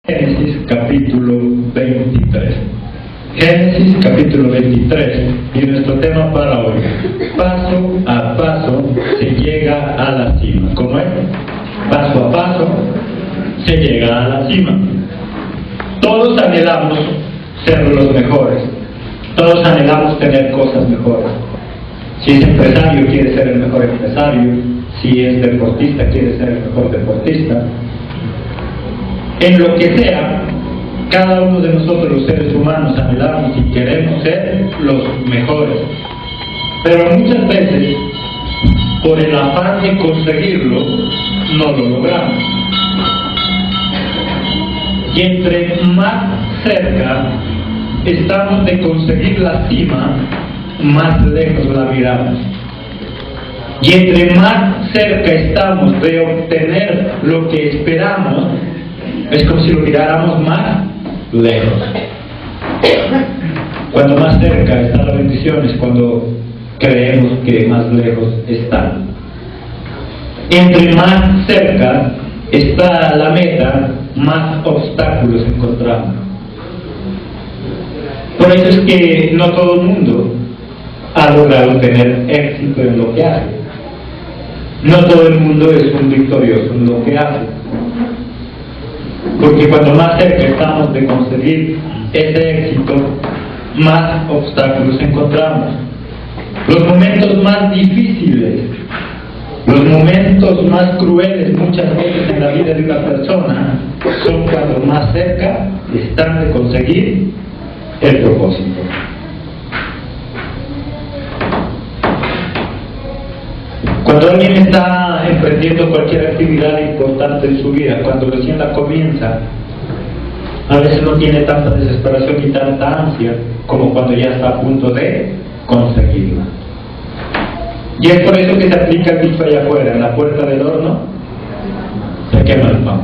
Génesis capítulo 23. Génesis capítulo 23 y nuestro tema para hoy: paso a paso se llega a la cima. ¿Cómo es? Paso a paso se llega a la cima. Todos anhelamos ser los mejores, todos anhelamos tener cosas mejores. Si es empresario, quiere ser el mejor empresario. Si es deportista, quiere ser el mejor deportista. En lo que sea, cada uno de nosotros los seres humanos anhelamos y queremos ser los mejores. Pero muchas veces, por el afán de conseguirlo, no lo logramos. Y entre más cerca estamos de conseguir la cima, más lejos la miramos. Y entre más cerca estamos de obtener lo que esperamos, es como si lo miráramos más lejos. Cuando más cerca está la bendición es cuando creemos que más lejos está. Entre más cerca está la meta, más obstáculos encontramos. Por eso es que no todo el mundo ha logrado tener éxito en lo que hace. No todo el mundo es un victorioso en lo que hace. Porque cuando más cerca estamos de conseguir ese éxito, más obstáculos encontramos. Los momentos más difíciles, los momentos más crueles muchas veces en la vida de una persona son cuando más cerca están de conseguir el propósito. Cuando alguien está emprendiendo cualquier actividad importante en su vida, cuando recién la comienza, a veces no tiene tanta desesperación y tanta ansia como cuando ya está a punto de conseguirla. Y es por eso que se aplica el dicho allá afuera: en la puerta del horno se quema el pan.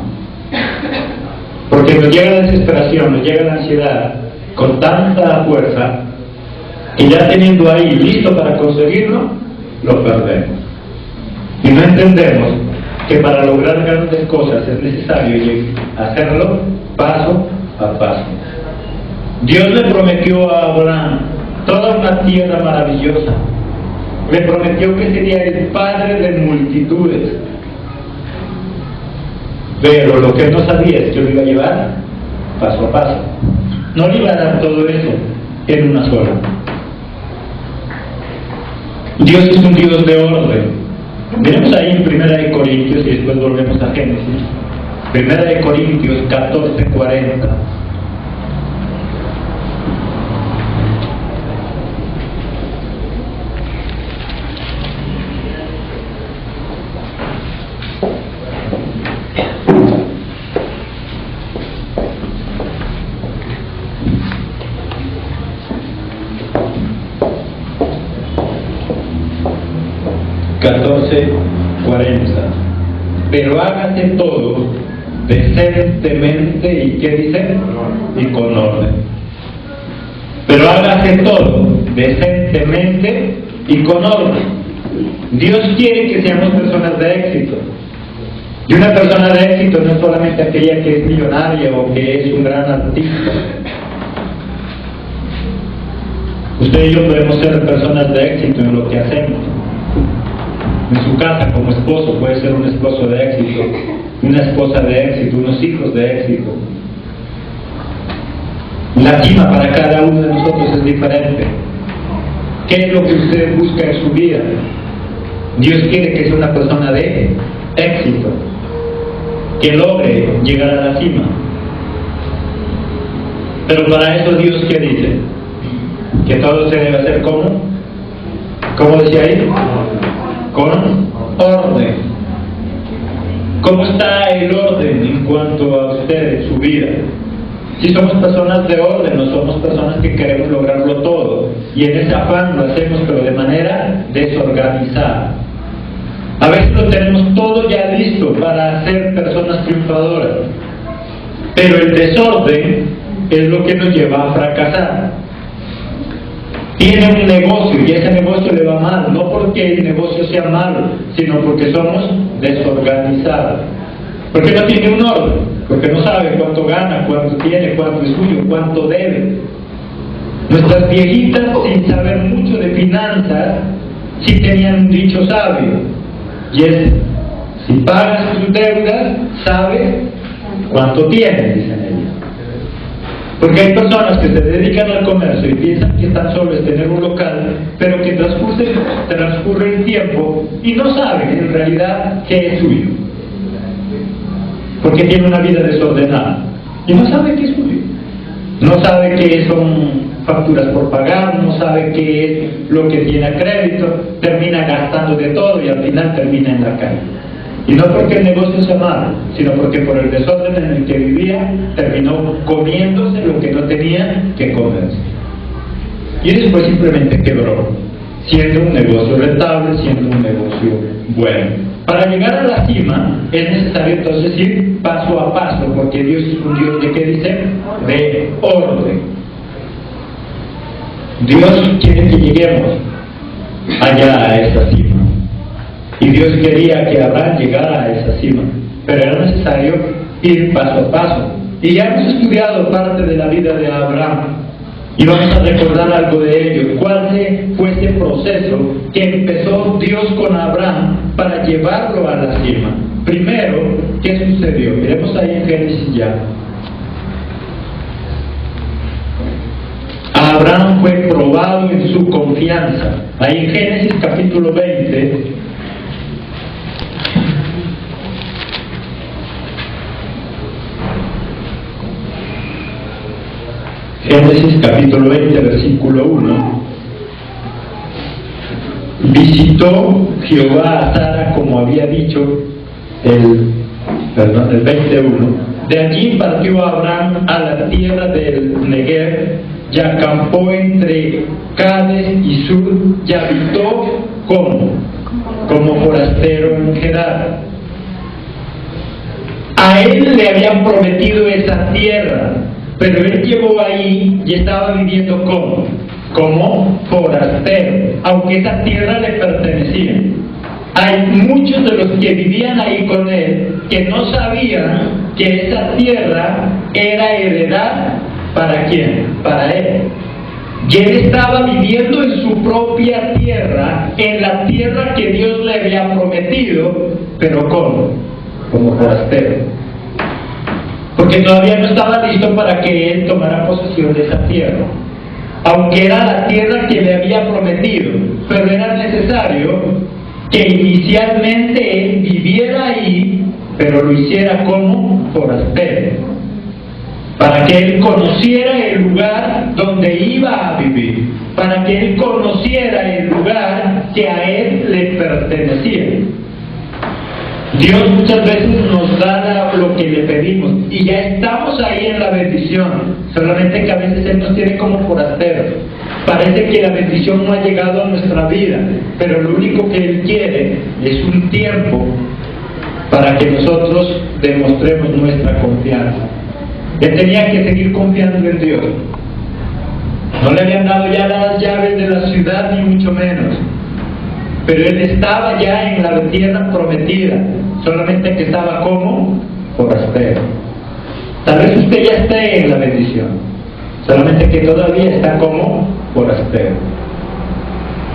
Porque nos llega la desesperación, nos llega la ansiedad con tanta fuerza que ya teniendo ahí listo para conseguirlo, lo perdemos. Y no entendemos que para lograr grandes cosas es necesario hacerlo paso a paso. Dios le prometió a Abraham toda una tierra maravillosa. Le prometió que sería el padre de multitudes. Pero lo que él no sabía es que lo iba a llevar paso a paso. No le iba a dar todo eso en una sola. Dios es un Dios de orden. Miremos ahí en 1 Corintios y después volvemos a Génesis. 1 Corintios 14:40. Pero hágase todo decentemente, ¿y qué dice? Y con orden. Pero hágase todo decentemente y con orden. Dios quiere que seamos personas de éxito. Y una persona de éxito no es solamente aquella que es millonaria o que es un gran artista. Usted y yo podemos ser personas de éxito en lo que hacemos. En su casa, como esposo, puede ser un esposo de éxito, una esposa de éxito, unos hijos de éxito. La cima para cada uno de nosotros es diferente. ¿Qué es lo que usted busca en su vida? Dios quiere que sea una persona de éxito, que logre llegar a la cima. Pero para eso Dios, ¿qué dice? Que todo se debe hacer ¿cómo? ¿Cómo decía ahí? Con orden. ¿Cómo está el orden en cuanto a usted, su vida? Si somos personas de orden, no somos personas que queremos lograrlo todo, y en ese afán lo hacemos, pero de manera desorganizada. A veces lo tenemos todo ya listo para ser personas triunfadoras, pero el desorden es lo que nos lleva a fracasar. Tiene un negocio y ese negocio le va mal, no porque el negocio sea malo, sino porque somos desorganizados. Porque no tiene un orden. porque no sabe cuánto gana, cuánto tiene, cuánto es suyo, cuánto debe. Nuestras viejitas, sin saber mucho de finanzas, sí tenían un dicho sabio, y es: si pagas tus deudas, sabes cuánto tienes, dicen ellas. Porque hay personas que se dedican al comercio y piensan que tan solo es tener un local, pero que transcurre el tiempo y no saben en realidad qué es suyo, porque tiene una vida desordenada y no sabe qué es suyo, no sabe qué son facturas por pagar, no sabe qué es lo que tiene a crédito, termina gastando de todo y al final termina en la calle. Y no porque el negocio sea malo, sino porque por el desorden en el que vivía terminó comiéndose lo que no tenía que comerse. Y después simplemente quebró, siendo un negocio rentable, siendo un negocio bueno. Para llegar a la cima es necesario entonces ir paso a paso, porque Dios es un Dios de, ¿qué dice? De orden. Dios quiere que lleguemos allá a esa cima. Y Dios quería que Abraham llegara a esa cima, pero era necesario ir paso a paso. Y ya hemos estudiado parte de la vida de Abraham, y vamos a recordar algo de ello. ¿Cuál fue ese proceso que empezó Dios con Abraham para llevarlo a la cima? Primero, ¿qué sucedió? Miremos ahí en Génesis ya. Abraham fue probado en su confianza. Ahí en Génesis capítulo 20, Génesis capítulo 20, versículo 1. Visitó Jehová a Sara como había dicho, el 21. De allí partió Abraham a la tierra del Negev, y acampó entre Cades y Sur, y habitó como forastero en Gerar. A él le habían prometido esa tierra, pero él llegó ahí y estaba viviendo como forastero, aunque esa tierra le pertenecía. Hay muchos de los que vivían ahí con él que no sabían que esa tierra era heredad. ¿Para quién? Para él. Y él estaba viviendo en su propia tierra, en la tierra que Dios le había prometido, pero como forastero. Porque todavía no estaba listo para que él tomara posesión de esa tierra, aunque era la tierra que le había prometido, pero era necesario que inicialmente él viviera ahí, pero lo hiciera como forastero, para que él conociera el lugar donde iba a vivir, para que él conociera el lugar que a él le pertenecía. Dios muchas veces nos da lo que le pedimos y ya estamos ahí en la bendición, solamente que a veces Él nos tiene como forasteros. Parece que la bendición no ha llegado a nuestra vida, pero lo único que Él quiere es un tiempo para que nosotros demostremos nuestra confianza. Él tenía que seguir confiando en Dios. No le habían dado ya las llaves de la ciudad, ni mucho menos, pero él estaba ya en la tierra prometida, solamente que estaba como forastero. Tal vez usted ya esté en la bendición, solamente que todavía está como forastero,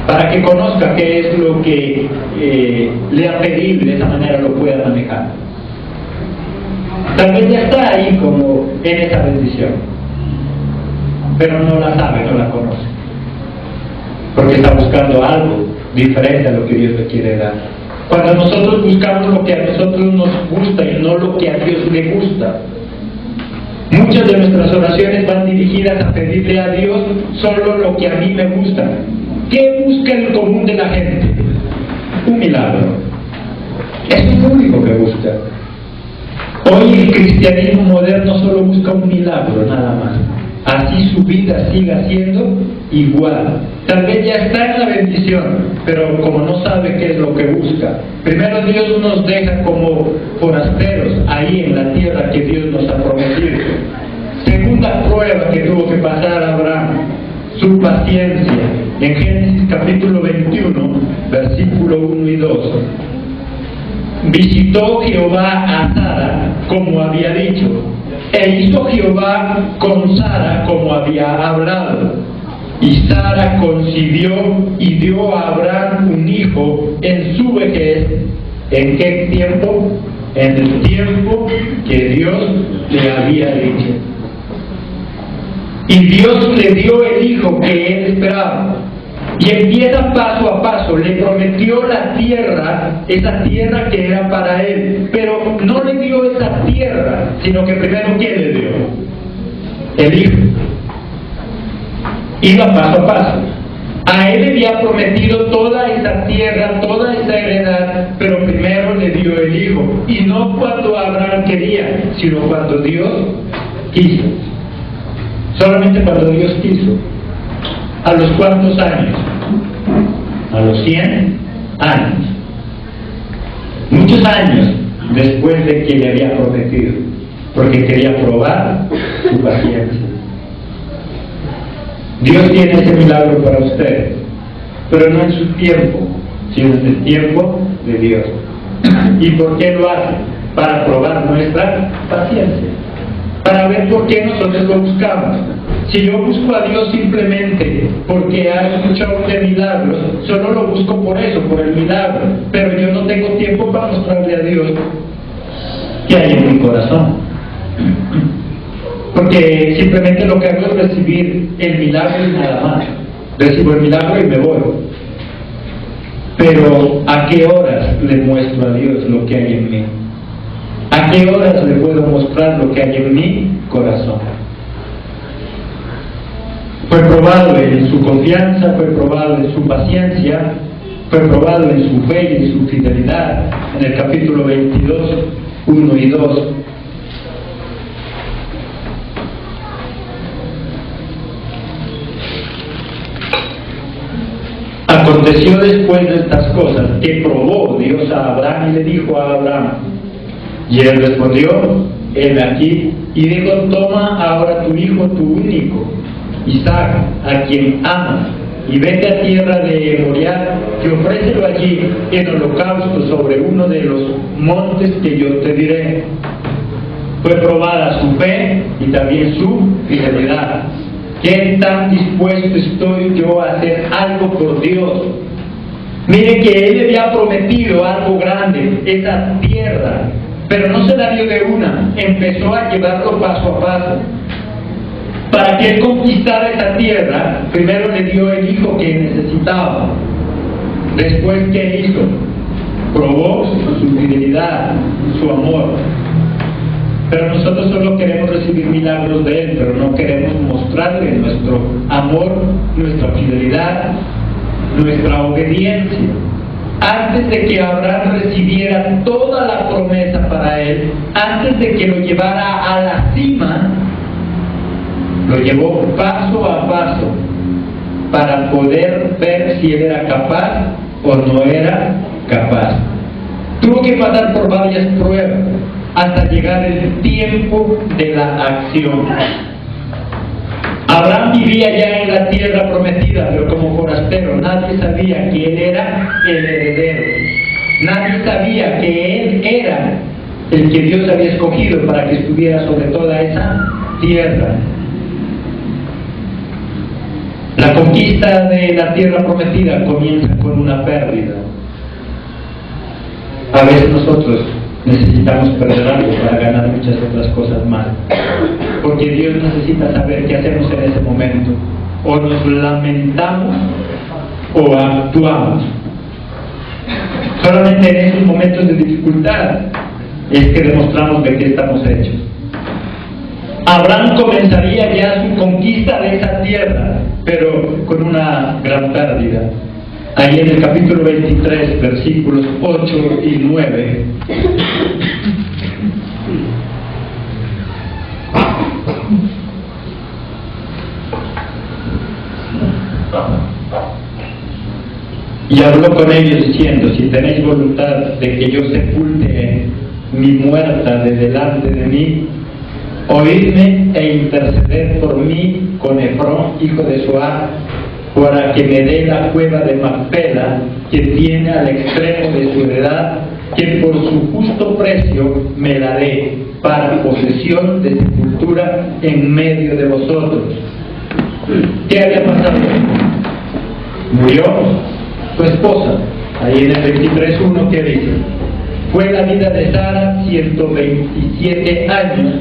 para que conozca qué es lo que le ha pedido y de esa manera lo pueda manejar. Tal vez ya está ahí como en esa bendición, pero no la sabe, no la conoce, porque está buscando algo diferente a lo que Dios le quiere dar. Cuando nosotros buscamos lo que a nosotros nos gusta y no lo que a Dios le gusta, muchas de nuestras oraciones van dirigidas a pedirle a Dios solo lo que a mí me gusta. ¿Qué busca el común de la gente? Un milagro. Es lo único que busca. Hoy el cristianismo moderno solo busca un milagro, nada más. Así su vida siga siendo igual. Tal vez ya está en la bendición, pero como no sabe qué es lo que busca. Primero Dios nos deja como forasteros ahí en la tierra que Dios nos ha prometido. Segunda prueba que tuvo que pasar Abraham, su paciencia. En Génesis capítulo 21, versículo 1 y 2. visitó Jehová a Sara como había dicho, e hizo Jehová con Sara como había hablado. Y Sara concibió y dio a Abraham un hijo en su vejez. ¿En qué tiempo? En el tiempo que Dios le había dicho. Y Dios le dio el hijo que él esperaba. Y empieza paso a paso. Le prometió la tierra, esa tierra que era para él. Pero no le dio esa tierra, sino que primero, ¿quién le dio? El hijo. Iba paso a paso. A él le había prometido toda esa tierra, toda esa heredad, pero primero le dio el hijo. Y no cuando Abraham quería, sino cuando Dios quiso. Solamente cuando Dios quiso. ¿A los cuántos años? A los 100 años. Muchos años después de que le había prometido, porque quería probar su paciencia. Dios tiene ese milagro para usted, pero no en su tiempo, sino en el tiempo de Dios. ¿Y por qué lo hace? Para probar nuestra paciencia, para ver por qué nosotros lo buscamos. Si yo busco a Dios simplemente porque ha escuchado de milagros, solo lo busco por eso, por el milagro, pero yo no tengo tiempo para mostrarle a Dios qué hay en mi corazón. Porque simplemente lo que hago es recibir el milagro y nada más. Recibo el milagro y me voy. Pero ¿a qué horas le muestro a Dios lo que hay en mí? ¿A qué horas le puedo mostrar lo que hay en mi corazón? Fue probado en su confianza, fue probado en su paciencia, fue probado en su fe y en su fidelidad. En el capítulo 22, 1 y 2. Aconteció después de estas cosas que probó Dios a Abraham y le dijo a Abraham, y él respondió, he aquí, y dijo, toma ahora tu hijo, tu único, Isaac, a quien amas, y vete a tierra de Moriah, que ofrécelo allí en holocausto sobre uno de los montes que yo te diré. Fue probada su fe y también su fidelidad. ¿Qué tan dispuesto estoy yo a hacer algo por Dios? Mire que Él le había prometido algo grande, esa tierra, pero no se la dio de una, empezó a llevarlo paso a paso. Para que Él conquistara esa tierra, primero le dio el hijo que necesitaba. Después, ¿qué hizo? Probó su fidelidad, su amor. Pero nosotros solo queremos recibir milagros de Él, pero no queremos mostrarle nuestro amor, nuestra fidelidad, nuestra obediencia. Antes de que Abraham recibiera toda la promesa para él, antes de que lo llevara a la cima, lo llevó paso a paso para poder ver si él era capaz o no era capaz. Tuvo que pasar por varias pruebas hasta llegar el tiempo de la acción. Abraham vivía ya en la tierra prometida, pero como forastero. Nadie sabía que él era el heredero. Nadie sabía que él era el que Dios había escogido para que estuviera sobre toda esa tierra. La conquista de la tierra prometida comienza con una pérdida. A veces nosotros necesitamos perder algo para ganar muchas otras cosas más, porque Dios necesita saber qué hacemos en ese momento. O nos lamentamos o actuamos. Solamente en esos momentos de dificultad es que demostramos de qué estamos hechos. Abraham comenzaría ya su conquista de esa tierra, pero con una gran pérdida. Ahí en el capítulo 23, versículos 8 y 9. Y habló con ellos diciendo, si tenéis voluntad de que yo sepulte mi muerta de delante de mí, oídme e interceded por mí con Efrón, hijo de Zohar, para que me dé la cueva de Macpela, que tiene al extremo de su heredad, que por su justo precio me la dé para posesión de sepultura en medio de vosotros. ¿Qué había pasado? Murió su esposa. Ahí en el 23:1, ¿qué dice? Fue la vida de Sara 127 años.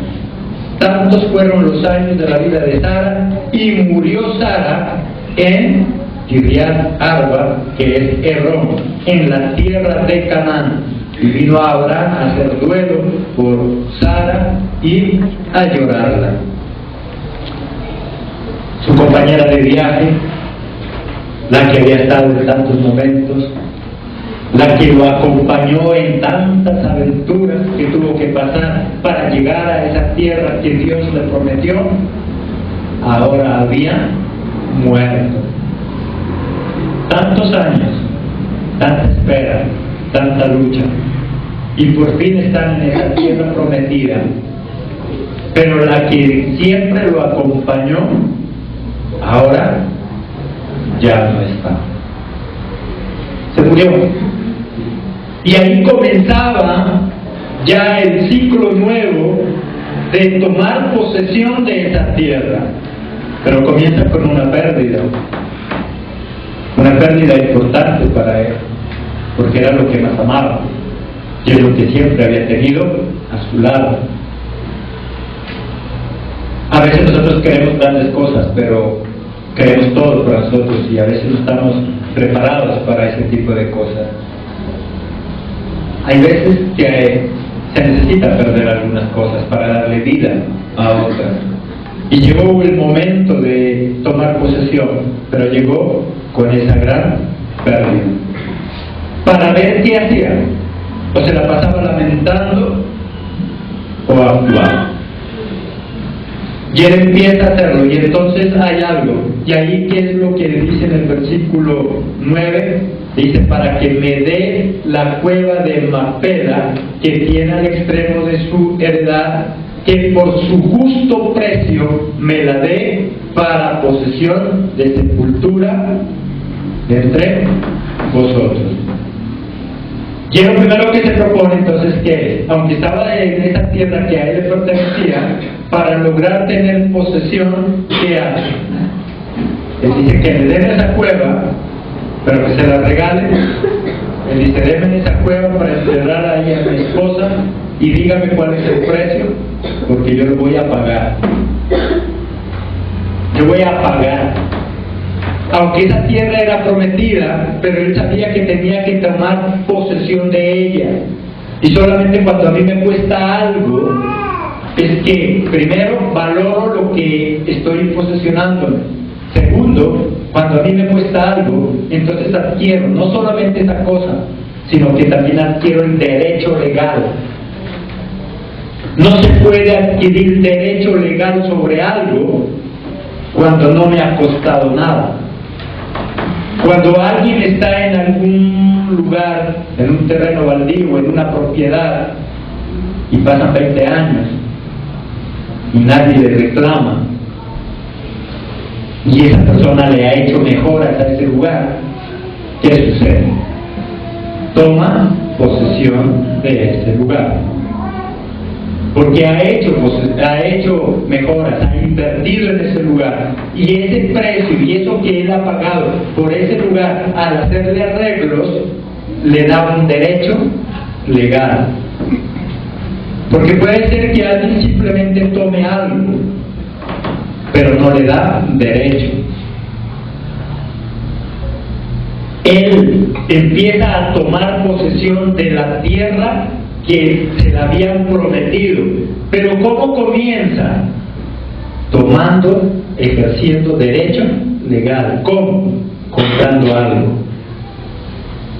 Tantos fueron los años de la vida de Sara, y murió Sara en Kiriat Arba, que es Hebrón, en la tierra de Canaán. Y vino Abraham a hacer duelo por Sara y a llorarla. Su compañera de viaje, la que había estado en tantos momentos, la que lo acompañó en tantas aventuras que tuvo que pasar para llegar a esa tierra que Dios le prometió, ahora había muerto. Tantos años, tanta espera, tanta lucha, y por fin están en esa tierra prometida. Pero la que siempre lo acompañó, ahora ya no está. Se murió. Y ahí comenzaba ya el ciclo nuevo de tomar posesión de esa tierra. Pero comienza con una pérdida importante para él, porque era lo que más amaba y es lo que siempre había tenido a su lado. A veces nosotros queremos grandes cosas, pero queremos todo para nosotros, y a veces no estamos preparados para ese tipo de cosas. Hay veces que se necesita perder algunas cosas para darle vida a otras. Y llegó el momento de tomar posesión, pero llegó con esa gran pérdida. Para ver qué hacía. O se la pasaba lamentando o actuaba. Y él empieza a hacerlo, y entonces hay algo. Y ahí, ¿qué es lo que dice en el versículo 9? Dice: para que me dé la cueva de Macpela, que tiene al extremo de su heredad, que por su justo precio me la dé para posesión de sepultura entre vosotros. Y lo primero que se propone entonces, que es, aunque estaba en esa tierra que a él le pertenecía, para lograr tener posesión, ¿qué hace? Él dice que le den esa cueva, pero que se la regale. Él dice: denme esa cueva para enterrar ahí a mi esposa, y dígame cuál es el precio, porque yo lo voy a pagar. Yo voy a pagar. Aunque esa tierra era prometida, pero él sabía que tenía que tomar posesión de ella. Y solamente cuando a mí me cuesta algo, es que primero valoro lo que estoy posesionándome. Segundo, cuando a mí me cuesta algo, entonces adquiero no solamente esa cosa, sino que también adquiero el derecho legal. No se puede adquirir derecho legal sobre algo cuando no me ha costado nada. Cuando alguien está en algún lugar, en un terreno baldío, en una propiedad, y pasan 20 años y nadie le reclama, y esa persona le ha hecho mejoras a ese lugar, ¿qué sucede? Toma posesión de ese lugar, porque ha hecho mejoras, ha invertido en ese lugar, y ese precio y eso que él ha pagado por ese lugar, al hacerle arreglos, le da un derecho legal. Porque puede ser que alguien simplemente tome algo, pero no le da derecho. Él empieza a tomar posesión de la tierra que se la habían prometido. Pero ¿cómo comienza? Ejerciendo derecho legal. ¿Cómo? Comprando algo.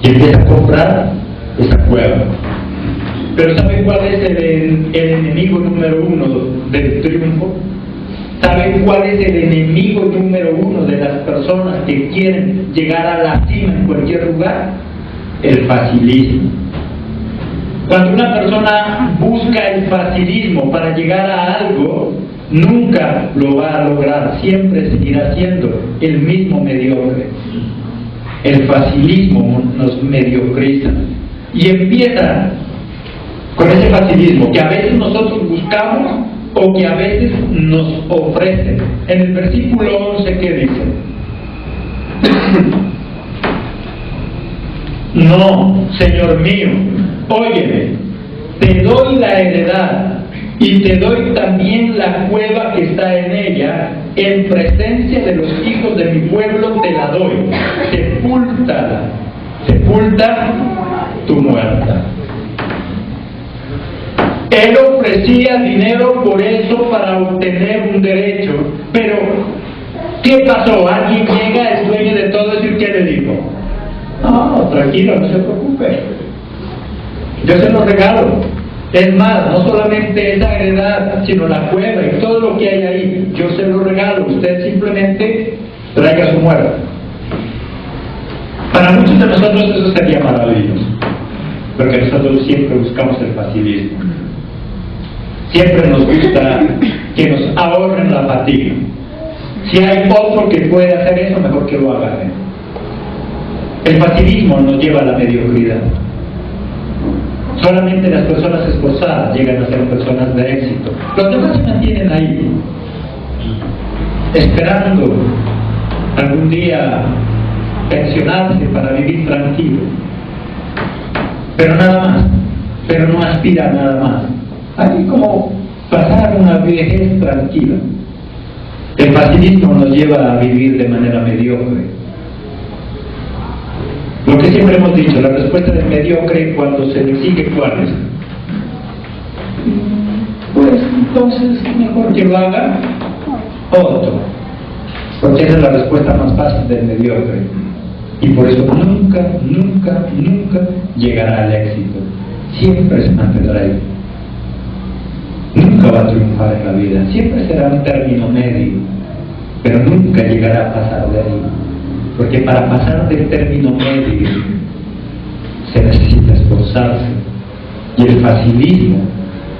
Y empieza a comprar esa cueva. Pero ¿saben cuál es el enemigo número uno del triunfo? ¿Saben cuál es el enemigo número uno de las personas que quieren llegar a la cima en cualquier lugar? El facilismo. Cuando una persona busca el facilismo para llegar a algo, nunca lo va a lograr, siempre seguirá siendo el mismo mediocre. El facilismo nos mediocriza. Y empieza con ese facilismo que a veces nosotros buscamos o que a veces nos ofrecen. En el versículo 11, ¿qué dice? No, Señor mío, óyeme, te doy la heredad y te doy también la cueva que está en ella, en presencia de los hijos de mi pueblo te la doy, sepúltala, sepulta tu muerta. Él ofrecía dinero por eso para obtener un derecho, pero ¿qué pasó? Alguien llega, es dueño de todo eso, ¿y qué le dijo? No, tranquilo, no se preocupe, yo se lo regalo. Es más, no solamente esa heredad, sino la cueva y todo lo que hay ahí, yo se lo regalo, usted simplemente traiga su muerto. Para muchos de nosotros eso sería maravilloso, porque nosotros siempre buscamos el facilismo. Siempre nos gusta que nos ahorren la fatiga. Si hay otro que puede hacer eso, mejor que lo haga él. El facilismo nos lleva a la mediocridad. Solamente las personas esforzadas llegan a ser personas de éxito. Los demás se mantienen ahí, esperando algún día pensionarse para vivir tranquilo. Pero nada más, pero no aspira a nada más. Así como pasar una vejez tranquila. El facilismo nos lleva a vivir de manera mediocre. Lo que siempre hemos dicho, la respuesta del mediocre cuando se le sigue, ¿cuál es? Pues entonces mejor que lo haga otro, porque esa es la respuesta más fácil del mediocre, y por eso nunca llegará al éxito. Siempre se mantendrá ahí, nunca va a triunfar en la vida, siempre será un término medio, pero nunca llegará a pasar de ahí. Porque para pasar del término medio se necesita esforzarse, y el facilismo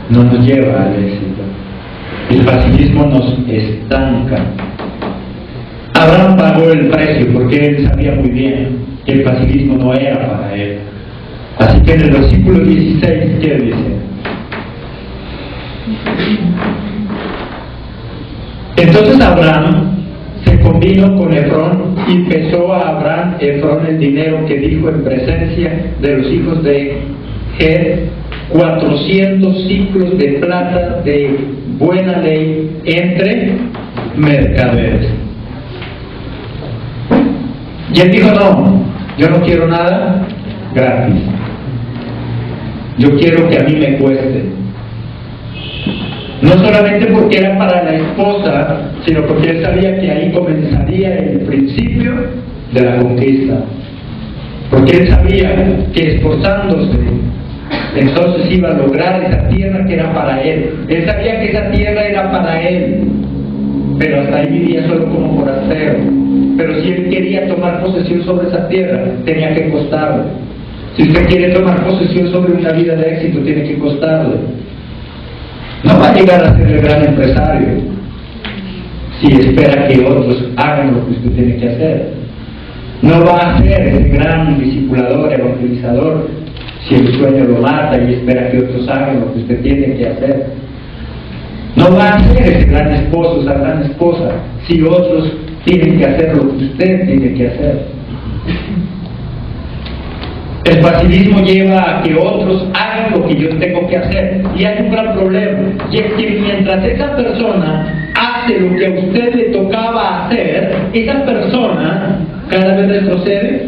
no nos lleva al éxito. El facilismo nos estanca. Abraham pagó el precio porque él sabía muy bien que el facilismo no era para él. Así que en el versículo 16, ¿qué dice? Entonces Abraham se convino con Efrón y pesó a Efrón el dinero que dijo en presencia de los hijos de Ged, 400 ciclos de plata de buena ley entre mercaderes. Y él dijo: no, yo no quiero nada gratis, yo quiero que a mí me cueste. No solamente porque era para la esposa, sino porque él sabía que ahí comenzaría el principio de la conquista. Porque él sabía que esforzándose, entonces iba a lograr esa tierra que era para él. Él sabía que esa tierra era para él, pero hasta ahí vivía solo como forastero. Pero si él quería tomar posesión sobre esa tierra, tenía que costarle. Si usted quiere tomar posesión sobre una vida de éxito, tiene que costarle. No va a llegar a ser el gran empresario si espera que otros hagan lo que usted tiene que hacer. No va a ser ese gran discipulador, evangelizador, si el sueño lo mata y espera que otros hagan lo que usted tiene que hacer. No va a ser ese gran esposo, esa gran esposa, si otros tienen que hacer lo que usted tiene que hacer. El facilismo lleva a que otros hagan lo que yo tengo que hacer. Y hay un gran problema, y es que mientras esa persona hace lo que a usted le tocaba hacer, esa persona cada vez retrocede.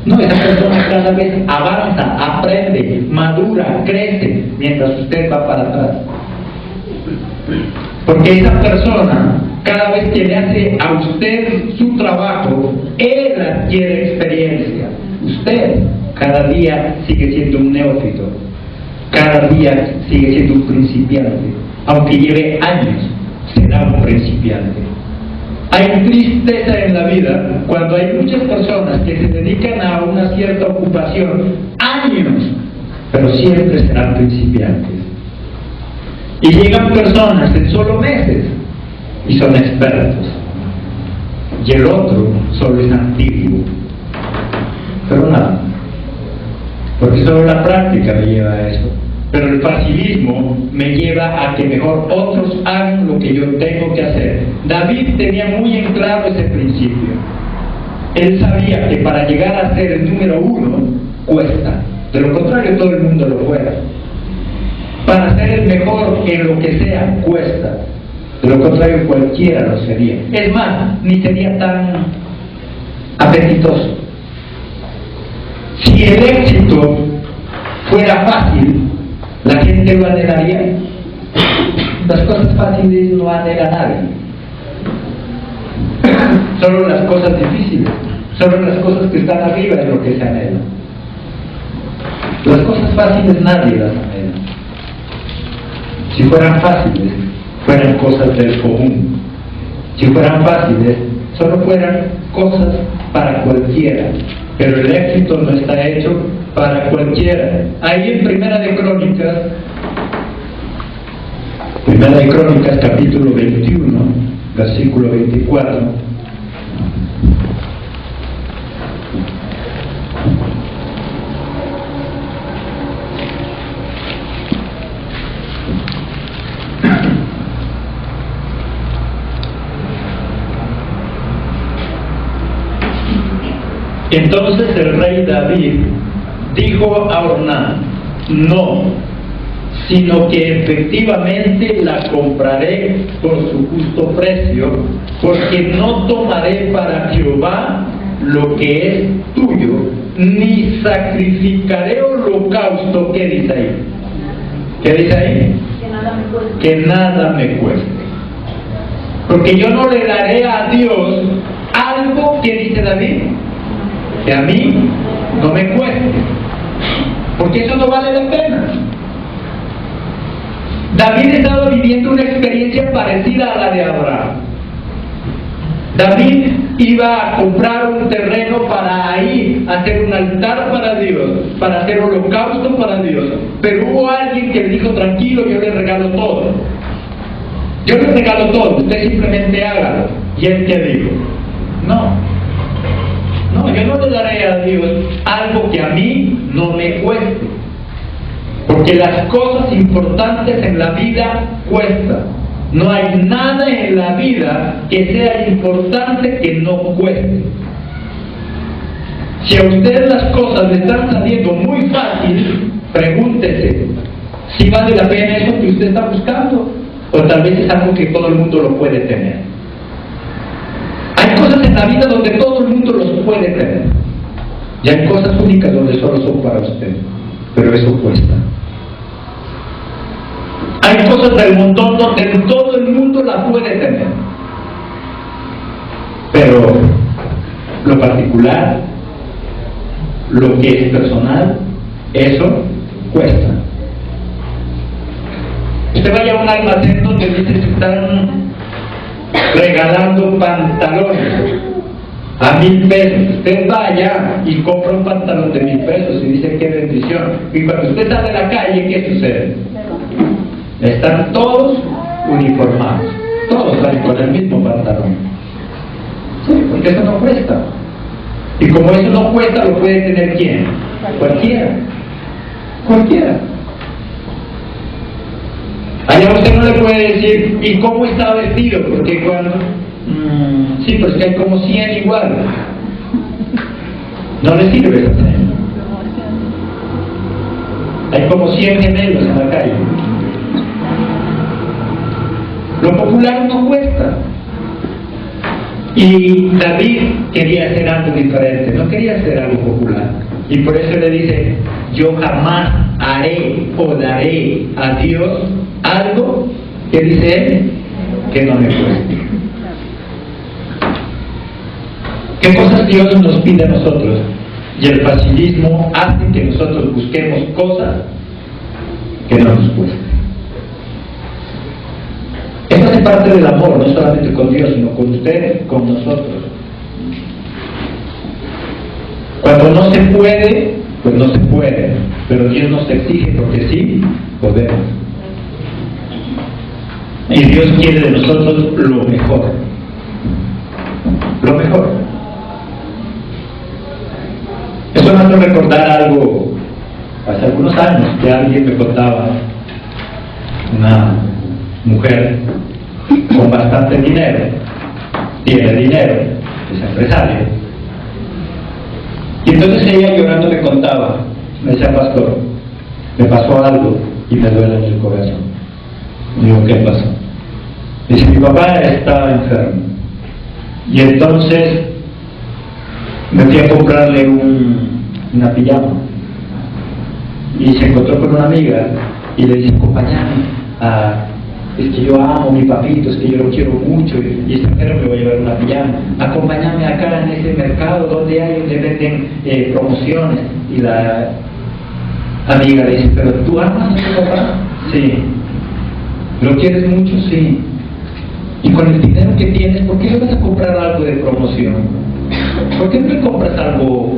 No, esa persona cada vez avanza, aprende, madura, crece, mientras usted va para atrás. Porque esa persona, cada vez que le hace a usted su trabajo, él adquiere experiencia. Usted cada día sigue siendo un neófito, cada día sigue siendo un principiante. Aunque lleve años, será un principiante. Hay tristeza en la vida cuando hay muchas personas que se dedican a una cierta ocupación años, pero siempre serán principiantes. Y llegan personas en solo meses y son expertos, y el otro solo es antiguo. Pero nada, porque solo la práctica me lleva a eso. Pero el facilismo me lleva a que mejor otros hagan lo que yo tengo que hacer. David tenía muy en claro ese principio. Él sabía que para llegar a ser el número uno cuesta. De lo contrario, todo el mundo lo fuera. Para ser el mejor en lo que sea, cuesta. De lo contrario, cualquiera lo sería. Es más, ni sería tan apetitoso. Si el éxito fuera fácil, la gente lo anhelaría. Las cosas fáciles no anhela a nadie. Solo las cosas difíciles, solo las cosas que están arriba es lo que se anhela. Las cosas fáciles nadie las anhela. Si fueran fáciles, fueran cosas del común. Si fueran fáciles, solo fueran cosas para cualquiera. Pero el éxito no está hecho para cualquiera. Ahí en Primera de Crónicas capítulo 21, versículo 24. Entonces el rey David dijo a Orná: no, sino que efectivamente la compraré por su justo precio, porque no tomaré para Jehová lo que es tuyo, ni sacrificaré holocausto. ¿Qué dice ahí? ¿Qué dice ahí? Que nada me cueste. Porque yo no le daré a Dios algo, que dice David, que a mí no me cueste, porque eso no vale la pena. David estaba viviendo una experiencia parecida a la de Abraham. David iba a comprar un terreno para ahí hacer un altar para Dios, para hacer holocausto para Dios, pero hubo alguien que le dijo: tranquilo, yo le regalo todo, yo le regalo todo, usted simplemente hágalo. Y él que dijo: no, yo no le daré a Dios algo que a mí no me cueste, porque las cosas importantes en la vida cuestan. No hay nada en la vida que sea importante que no cueste. Si a usted las cosas le están saliendo muy fácil, pregúntese si vale la pena eso que usted está buscando, o tal vez es algo que todo el mundo lo puede tener. Hay cosas en la vida donde todo el mundo los puede tener, y hay cosas únicas donde solo son para usted, pero eso cuesta. Hay cosas del montón donde todo el mundo la puede tener, pero lo particular, lo que es personal, eso cuesta. Usted vaya a un almacén donde dice que están regalando pantalones a 1,000 pesos. Usted vaya y compra un pantalón de 1,000 pesos y dice: qué bendición. Y cuando usted sale a la calle, ¿qué sucede? Están todos uniformados, todos van con el mismo pantalón. Sí, porque eso no cuesta. Y como eso no cuesta, lo puede tener ¿quién? Cualquiera. Allá usted no le puede decir: ¿y cómo está vestido? Porque cuando... sí, pero es que hay como 100 igual. No le sirve eso. Hay como 100 gemelos en la calle. Lo popular no cuesta. Y David quería hacer algo diferente, no quería hacer algo popular. Y por eso le dice: yo jamás haré o daré a Dios algo, que dice él, que no me cueste. ¿Qué cosas Dios nos pide a nosotros? Y el facilismo hace que nosotros busquemos cosas que no nos cuesten. Esto hace parte del amor, no solamente con Dios, sino con usted, con nosotros. Cuando no se puede, pues no se puede, pero Dios nos exige, porque sí podemos. Y Dios quiere de nosotros lo mejor. Lo mejor. Eso me hace recordar algo hace algunos años, que alguien me contaba, una mujer con bastante dinero, tiene dinero, es empresaria, y entonces ella llorando me contaba, me decía: pastor, me pasó algo y me duele en el corazón. Y digo: ¿qué pasó? Dice: mi papá estaba enfermo, y entonces me fui a comprarle una pijama, y se encontró con una amiga y le dice: acompáñame, es que yo amo a mi papito, es que yo lo quiero mucho, y esta mujer me voy a llevar una pijama, acompáñame acá en ese mercado donde venden promociones. Y la amiga le dice: ¿pero tú amas a tu papá? Sí. ¿Lo quieres mucho? Sí. Y con el dinero que tienes, ¿por qué le vas a comprar algo de promoción? ¿Por qué no le compras algo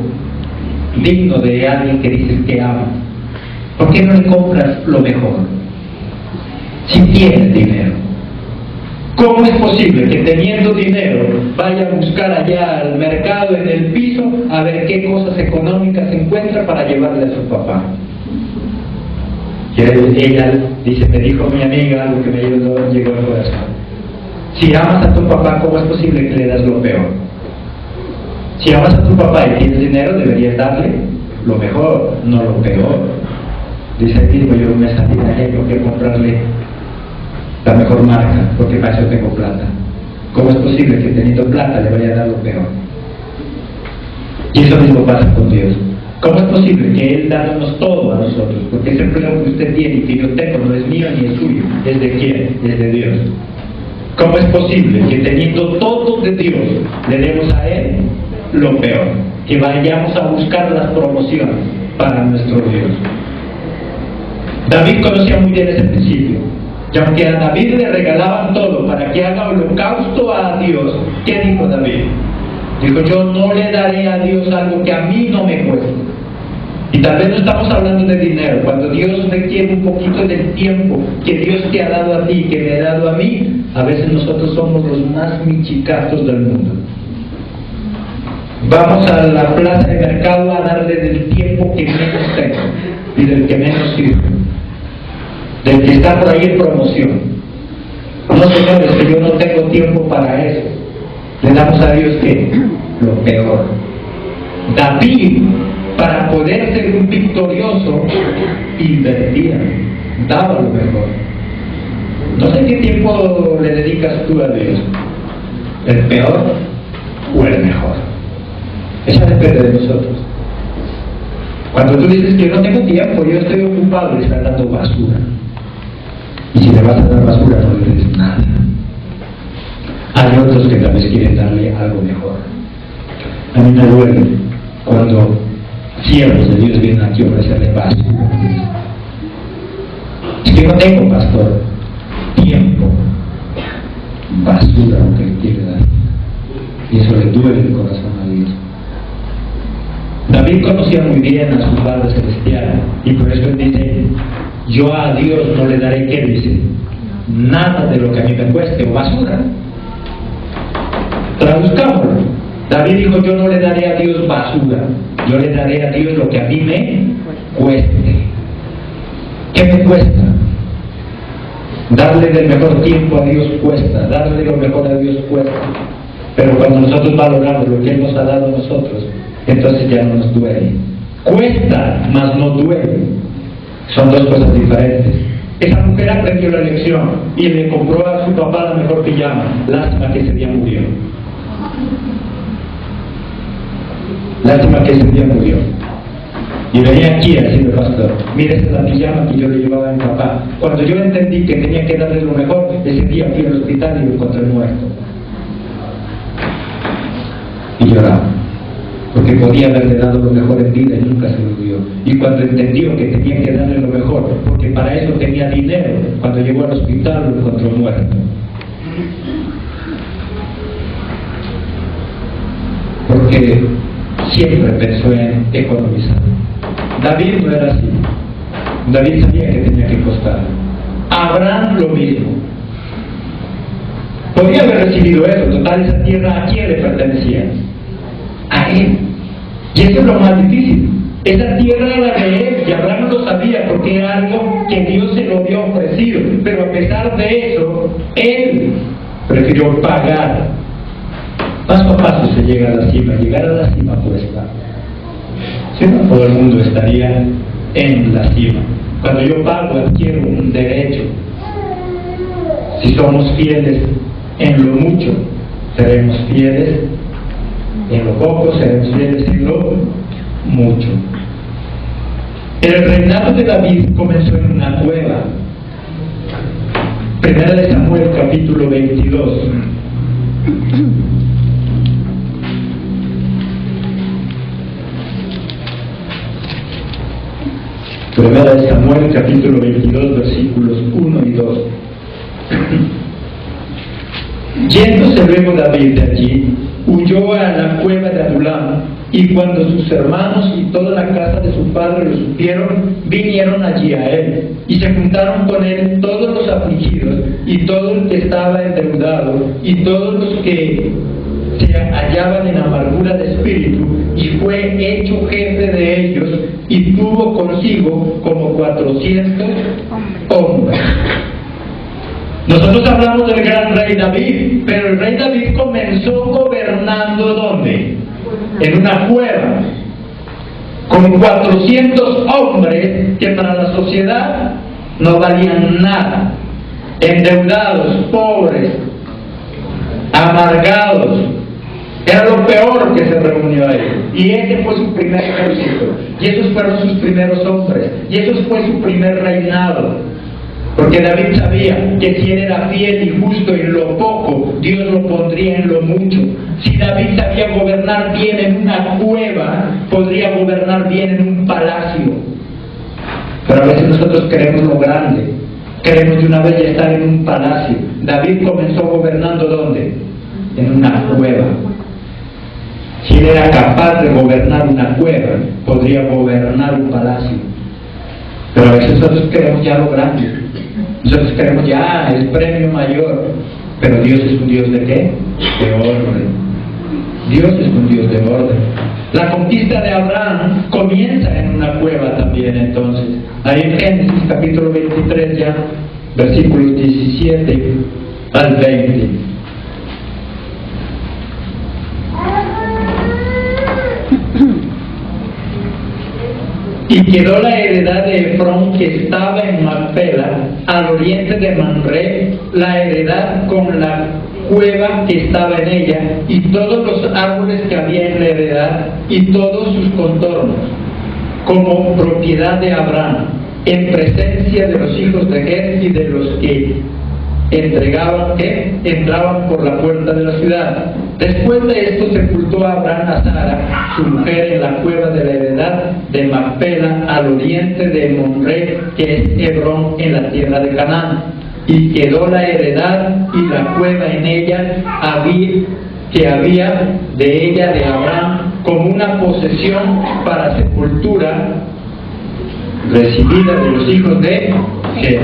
digno de alguien que dices que ama? ¿Por qué no le compras lo mejor? Si tienes dinero. ¿Cómo es posible que teniendo dinero vaya a buscar allá al mercado en el piso a ver qué cosas económicas se encuentra para llevarle a su papá? Y ella dice: me dijo mi amiga algo que me llegó al corazón. Si amas a tu papá, ¿cómo es posible que le das lo peor? Si amas a tu papá y tienes dinero, deberías darle lo mejor, no lo peor. Dice el mismo: yo me salí de ahí, tengo que comprarle la mejor marca, porque para eso tengo plata. ¿Cómo es posible que teniendo plata le vaya a dar lo peor? Y eso mismo pasa con Dios. ¿Cómo es posible que Él dándonos todo a nosotros? Porque ese empleo que usted tiene y que yo tengo no es mío ni es suyo. ¿Es de quién? Es de Dios. ¿Cómo es posible que teniendo todo de Dios le demos a Él lo peor? Que vayamos a buscar las promociones para nuestro Dios. David conocía muy bien ese principio. Y aunque a David le regalaban todo para que haga holocausto a Dios, ¿qué dijo David? Dijo: yo no le daré a Dios algo que a mí no me cueste. Y tal vez no estamos hablando de dinero. Cuando Dios requiere un poquito del tiempo que Dios te ha dado a ti, que me ha dado a mí, a veces nosotros somos los más michicatos del mundo. Vamos a la plaza de mercado a darle del tiempo que menos tengo y del que menos sirve, del que está por ahí en promoción. No, señores, que yo no tengo tiempo para eso. Le damos a Dios ¿qué? Lo peor. David, para poder ser un victorioso, invertía, daba lo mejor. No sé qué tiempo le dedicas tú a Dios, el peor o el mejor. Eso depende de nosotros. Cuando tú dices que no tengo tiempo, yo estoy ocupado, le estás dando basura. Y si le vas a dar basura, no le des nada. Hay otros que tal vez quieren darle algo mejor. A mí me duele cuando siervos de Dios vienen aquí a ofrecerle basura. Es que no tengo, pastor, tiempo. Basura lo que le quiere dar. Y eso le duele el corazón a Dios. David conocía muy bien a su Padre Celestial, y por eso él dice: yo a Dios no le daré, ¿qué dice? Nada de lo que a mí me cueste, o basura. Traduzcámoslo. David dijo: yo no le daré a Dios basura, yo le daré a Dios lo que a mí me cueste. ¿Qué me cuesta? Darle del mejor tiempo a Dios cuesta, darle lo mejor a Dios cuesta. Pero cuando nosotros valoramos lo que Él nos ha dado a nosotros, entonces ya no nos duele. Cuesta, mas no duele. Son dos cosas diferentes. Esa mujer aprendió la lección y le compró a su papá la mejor pijama. Lástima que ese día murió. Lástima que ese día murió. Y venía aquí a decirme: pastor, mire, esa es la pijama que yo le llevaba a mi papá. Cuando yo entendí que tenía que darle lo mejor, ese día fui al hospital y lo encontré muerto. Y lloraba, porque podía haberle dado lo mejor en vida y nunca se lo dio. Y cuando entendió que tenía que darle lo mejor, porque para eso tenía dinero, cuando llegó al hospital lo encontró muerto. Porque siempre pensó en economizar. David no era así. David sabía que tenía que costar. Abraham lo mismo. Podría haber recibido eso, total, esa tierra a quién le pertenecía. A él. Y eso es lo más difícil. Esa tierra era de él, y Abraham lo sabía porque era algo que Dios se lo había ofrecido. Pero a pesar de eso, él prefirió pagar. Paso a paso se llega a la cima. Llegar a la cima cuesta. Si no, todo el mundo estaría en la cima. Cuando yo pago, adquiero un derecho. Si somos fieles en lo mucho, seremos fieles en lo poco, seremos fieles en lo mucho. El reinado de David comenzó en una cueva. Primera de Samuel, capítulo 22. Primera de Samuel, capítulo 22, versículos 1 y 2. Yéndose luego David de allí, huyó a la cueva de Adulam, y cuando sus hermanos y toda la casa de su padre lo supieron, vinieron allí a él, y se juntaron con él todos los afligidos, y todo el que estaba endeudado, y todos los que se hallaban en amargura de espíritu, y fue hecho jefe de ellos, y tuvo consigo como 400 hombres. Nosotros hablamos del gran rey David, pero el rey David comenzó gobernando ¿dónde? En una cueva, con 400 hombres que para la sociedad no valían nada, endeudados, pobres, amargados. Era lo peor que se reunió ahí. Y ese fue su primer ejército, y esos fueron sus primeros hombres, y eso fue su primer reinado. Porque David sabía que si él era fiel y justo en lo poco, Dios lo pondría en lo mucho. Si David sabía gobernar bien en una cueva, podría gobernar bien en un palacio. Pero a veces nosotros queremos lo grande, queremos de una vez ya estar en un palacio. David comenzó gobernando ¿dónde? En una cueva. Si él era capaz de gobernar una cueva, podría gobernar un palacio. Pero a veces nosotros queremos ya lo grande. Nosotros queremos ya el premio mayor. Pero Dios es un Dios de ¿qué? De orden. Dios es un Dios de orden. La conquista de Abraham comienza en una cueva también entonces. Ahí en Génesis capítulo 23 ya, versículos 17 al 20. Y quedó la heredad de Efrón que estaba en Macpela, al oriente de Mamre, la heredad con la cueva que estaba en ella, y todos los árboles que había en la heredad, y todos sus contornos, como propiedad de Abraham, en presencia de los hijos de Gad y de los que entraban por la puerta de la ciudad. Después de esto sepultó a Abraham a Sara, su mujer, en la cueva de la heredad de Macpela, al oriente de Mamre, que es Hebrón, en la tierra de Canaán. Y quedó la heredad y la cueva en ella que había de ella de Abraham como una posesión para sepultura recibida de los hijos de Gad.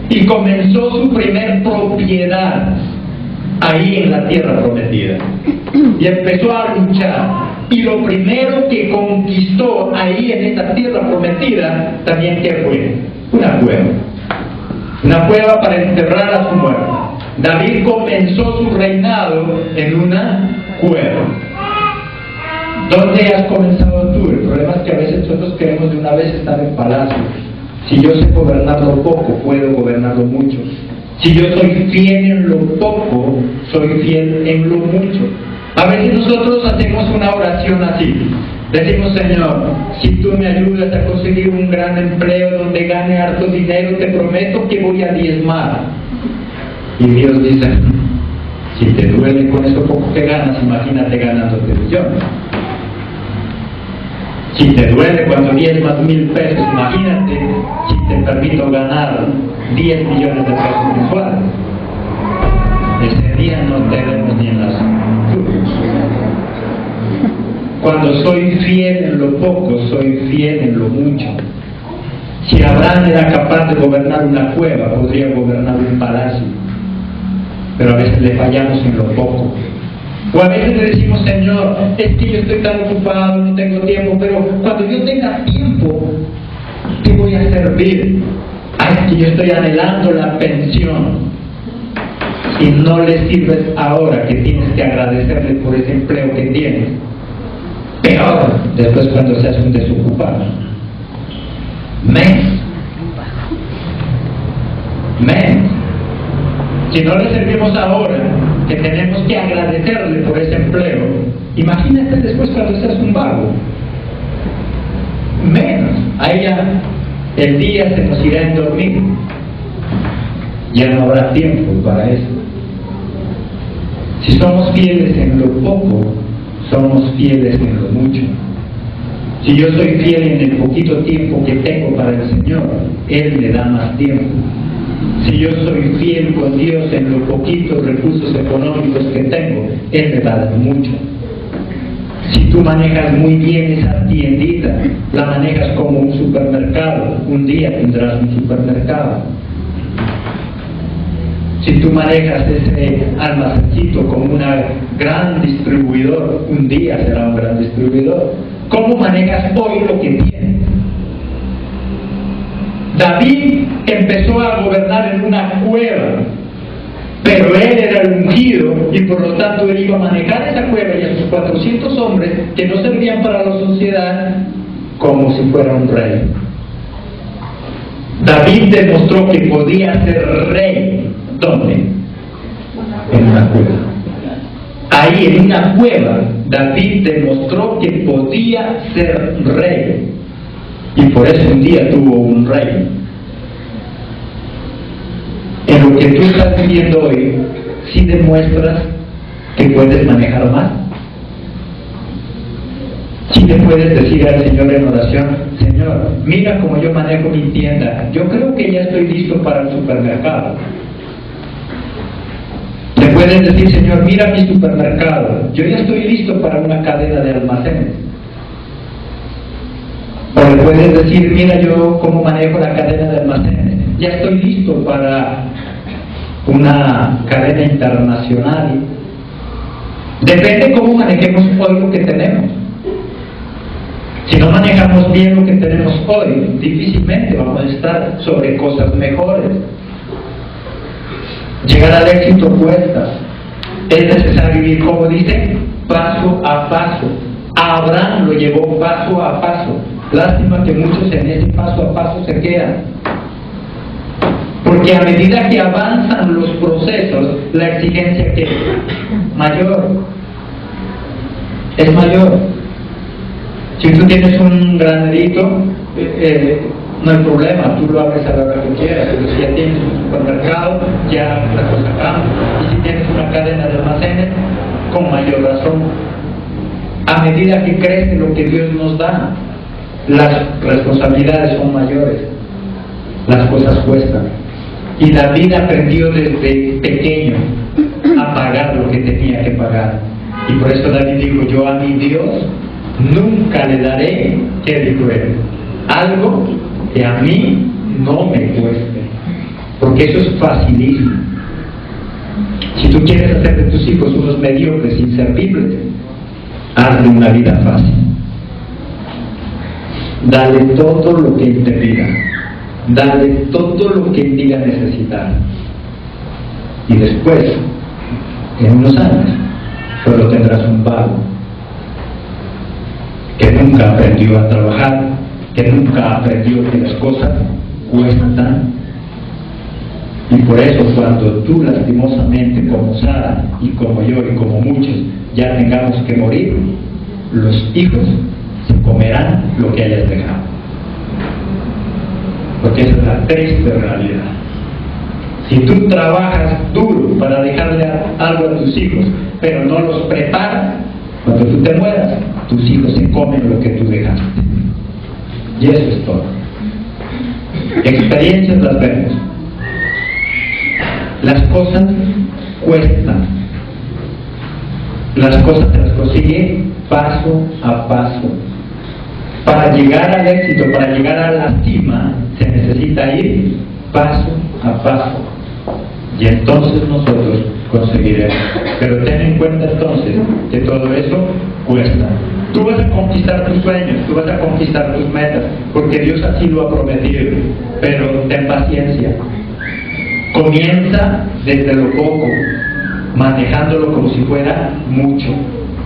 Y comenzó su primer propiedad ahí en la tierra prometida. Y empezó a luchar. Y lo primero que conquistó ahí en esta tierra prometida, también ¿qué fue? Una cueva. Una cueva para enterrar a su muerto. David comenzó su reinado en una cueva. ¿Dónde has comenzado tú? El problema es que a veces nosotros queremos de una vez estar en palacio. Si yo sé gobernar lo poco, puedo gobernar lo mucho. Si yo soy fiel en lo poco, soy fiel en lo mucho. A veces nosotros hacemos una oración así. Decimos, Señor, si tú me ayudas a conseguir un gran empleo donde gane harto dinero, te prometo que voy a diezmar. Y Dios dice, si te duele con eso poco que ganas, imagínate ganándote millones. Si te duele cuando diezmas 1,000 pesos, imagínate si te permito ganar 10 millones de pesos mensuales. Ese día no te vemos ni en las frutas. Cuando soy fiel en lo poco, soy fiel en lo mucho. Si Abraham era capaz de gobernar una cueva, podría gobernar un palacio. Pero a veces le fallamos en lo poco. O a veces le decimos, Señor, es que yo estoy tan ocupado, no tengo tiempo, pero cuando yo tenga tiempo, te voy a servir. Ay, es que yo estoy anhelando la pensión. Y no le sirves ahora, que tienes que agradecerle por ese empleo que tienes. Peor, después cuando seas un desocupado. Menos. Si no le servimos ahora, que tenemos que agradecerle por ese empleo, imagínate después cuando seas un vago. Menos. Ahí ya el día se nos irá en dormir. Ya no habrá tiempo para eso. Si somos fieles en lo poco, somos fieles en lo mucho. Si yo soy fiel en el poquito tiempo que tengo para el Señor, Él me da más tiempo. Si yo soy fiel con Dios en los poquitos recursos económicos que tengo, Él me va a dar mucho. Si tú manejas muy bien esa tiendita, la manejas como un supermercado, un día tendrás un supermercado. Si tú manejas ese almacencito como un gran distribuidor, un día será un gran distribuidor. ¿Cómo manejas hoy lo que tienes? David empezó a gobernar en una cueva, pero él era el ungido y por lo tanto él iba a manejar esa cueva y a sus 400 hombres que no servían para la sociedad como si fuera un rey. David demostró que podía ser rey. ¿Dónde? En una cueva. Ahí en una cueva David demostró que podía ser rey. Y por eso un día tuvo un rey. En lo que tú estás viviendo hoy, sí demuestras que puedes manejar más. Sí le puedes decir al Señor en oración, Señor, mira cómo yo manejo mi tienda. Yo creo que ya estoy listo para el supermercado. Le puedes decir, Señor, mira mi supermercado. Yo ya estoy listo para una cadena de almacenes. O le puedes decir, mira yo cómo manejo la cadena de almacenes. Ya estoy listo para una cadena internacional. Depende cómo manejemos hoy lo que tenemos. Si no manejamos bien lo que tenemos hoy, difícilmente vamos a estar sobre cosas mejores. Llegar al éxito cuesta. Es necesario ir, como dice, paso a paso. A Abraham lo llevó paso a paso. Lástima que muchos en ese paso a paso se quedan. Porque a medida que avanzan los procesos, la exigencia que es mayor. Es mayor. Si tú tienes un granerito, no hay problema, tú lo abres a la hora que quieras, pero si ya tienes un supermercado, ya la cosa cambia. Y si tienes una cadena de almacenes, con mayor razón. A medida que crece lo que Dios nos da, las responsabilidades son mayores, las cosas cuestan. Y David aprendió desde pequeño a pagar lo que tenía que pagar. Y por eso David dijo, yo a mi Dios nunca le daré, ¿qué dijo él? Algo que a mí no me cueste, porque eso es facilísimo. Si tú quieres hacer de tus hijos unos mediocres inservibles, hazle una vida fácil. Dale todo lo que él te pida, dale todo lo que él diga necesitar, y después, en unos años, solo tendrás un vago que nunca aprendió a trabajar, que nunca aprendió que las cosas cuestan. Y por eso cuando tú lastimosamente, como Sara y como yo y como muchos, ya tengamos que morir, los hijos se comerán lo que hayas dejado. Porque esa es la triste realidad. Si tú trabajas duro para dejarle algo a tus hijos, pero no los preparas, cuando tú te mueras, tus hijos se comen lo que tú dejaste. Y eso es todo. Experiencias las vemos. Las cosas cuestan. Las cosas se las consigue paso a paso. Para llegar al éxito, para llegar a la cima, se necesita ir paso a paso. y entonces nosotros conseguiremos. Pero ten en cuenta entonces que todo eso cuesta. Tú vas a conquistar tus sueños, tú vas a conquistar tus metas, porque Dios así lo ha prometido, pero ten paciencia. Comienza desde lo poco, manejándolo como si fuera mucho,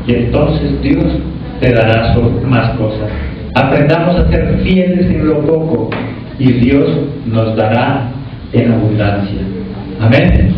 y entonces Dios te dará más cosas. Aprendamos a ser fieles en lo poco, y Dios nos dará en abundancia. Amén.